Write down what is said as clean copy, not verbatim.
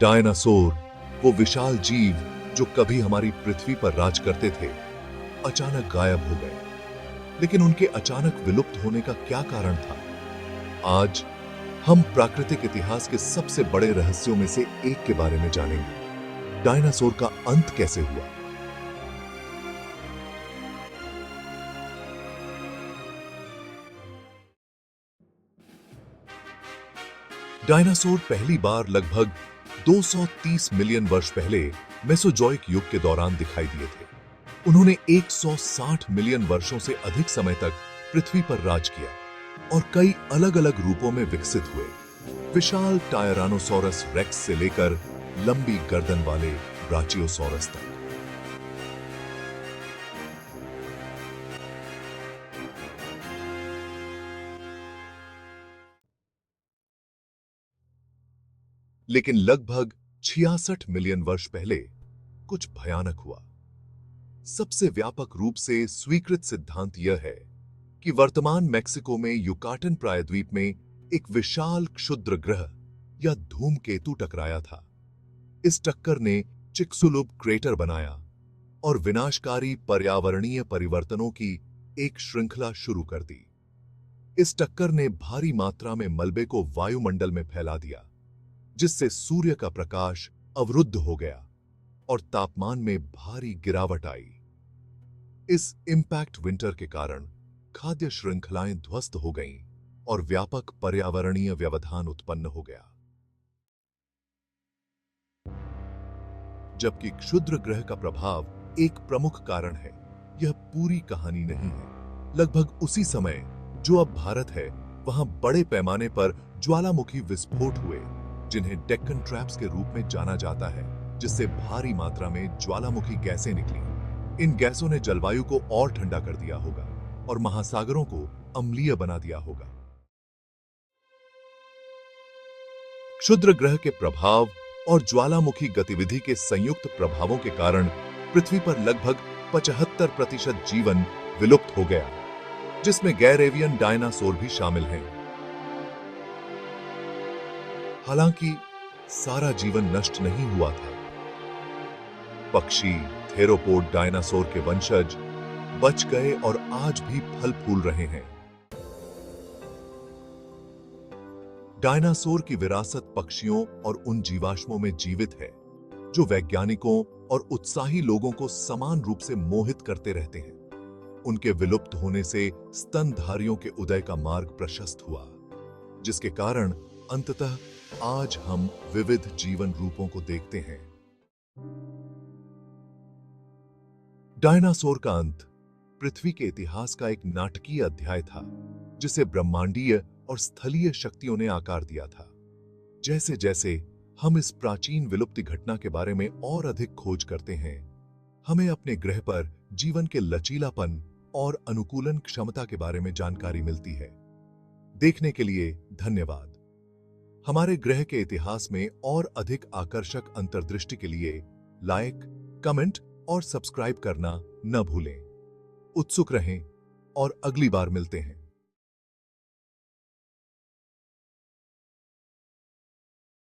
Dinosaur, वो विशाल जीव जो कभी हमारी पृथ्वी पर राज करते थे, अचानक गायब हो गए। लेकिन उनके अचानक विलुप्त होने का क्या कारण था? आज हम प्राकृतिक इतिहास के सबसे बड़े रहस्यों में से एक के बारे में जानेंगे। डायनासोर का अंत कैसे हुआ? डायनासोर पहली बार लगभग 230 मिलियन वर्ष पहले मेसोजोइक युग के दौरान दिखाई दिए थे। उन्होंने 160 मिलियन वर्षों से अधिक समय तक पृथ्वी पर राज किया और कई अलग-अलग रूपों में विकसित हुए। विशाल टायरानोसोरस रेक्स से लेकर लंबी गर्दन वाले ब्राचियोसोरस तक। लेकिन लगभग 66 मिलियन वर्ष पहले कुछ भयानक हुआ। सबसे व्यापक रूप से स्वीकृत सिद्धांत यह है कि वर्तमान मेक्सिको में युकाटन प्रायद्वीप में एक विशाल क्षुद्र ग्रह या धूमकेतु टकराया था। इस टक्कर ने चिक्सुलुब क्रेटर बनाया और विनाशकारी पर्यावरणीय परिवर्तनों की एक श्रृंखला शुरू कर दी। इस टक्कर ने भारी मात्रा में मलबे को वायुमंडल में फैला दिया, जिससे सूर्य का प्रकाश अवरुद्ध हो गया और तापमान में भारी गिरावट आई। इस इंपैक्ट विंटर के कारण खाद्य श्रृंखलाएं ध्वस्त हो गईं और व्यापक पर्यावरणीय व्यवधान उत्पन्न हो गया। जबकि क्षुद्र ग्रह का प्रभाव एक प्रमुख कारण है, यह पूरी कहानी नहीं है। लगभग उसी समय जो अब भारत है, वहां बड़े पैमाने पर ज्वालामुखी विस्फोट हुए, जिन्हें डेक्कन ट्रैप्स के रूप में जाना जाता है, जिससे भारी मात्रा में ज्वालामुखी गैसें निकली। इन गैसों ने जलवायु को और ठंडा कर दिया होगा और महासागरों को अम्लीय बना दिया होगा। क्षुद्र ग्रह के प्रभाव और ज्वालामुखी गतिविधि के संयुक्त प्रभावों के कारण पृथ्वी पर लगभग 75% जीवन विलुप्त हो गया, जिसमें गैर एवियन डायनासोर भी शामिल हैं। हालांकि सारा जीवन नष्ट नहीं हुआ था। पक्षी, थेरोपोड डायनासोर के वंशज बच गए और आज भी फल फूल रहे हैं। डायनासोर की विरासत पक्षियों और उन जीवाश्मों में जीवित है जो वैज्ञानिकों और उत्साही लोगों को समान रूप से मोहित करते रहते हैं। उनके विलुप्त होने से स्तनधारियों के उदय का मार्ग प्रशस्त हुआ, जिसके कारण अंततः आज हम विविध जीवन रूपों को देखते हैं। डायनासोर का अंत पृथ्वी के इतिहास का एक नाटकीय अध्याय था, जिसे ब्रह्मांडीय और स्थलीय शक्तियों ने आकार दिया था। जैसे जैसे हम इस प्राचीन विलुप्ति घटना के बारे में और अधिक खोज करते हैं, हमें अपने ग्रह पर जीवन के लचीलापन और अनुकूलन क्षमता के बारे में जानकारी मिलती है। देखने के लिए धन्यवाद। हमारे ग्रह के इतिहास में और अधिक आकर्षक अंतर्दृष्टि के लिए लाइक, कमेंट और सब्सक्राइब करना न भूलें। उत्सुक रहें और अगली बार मिलते हैं।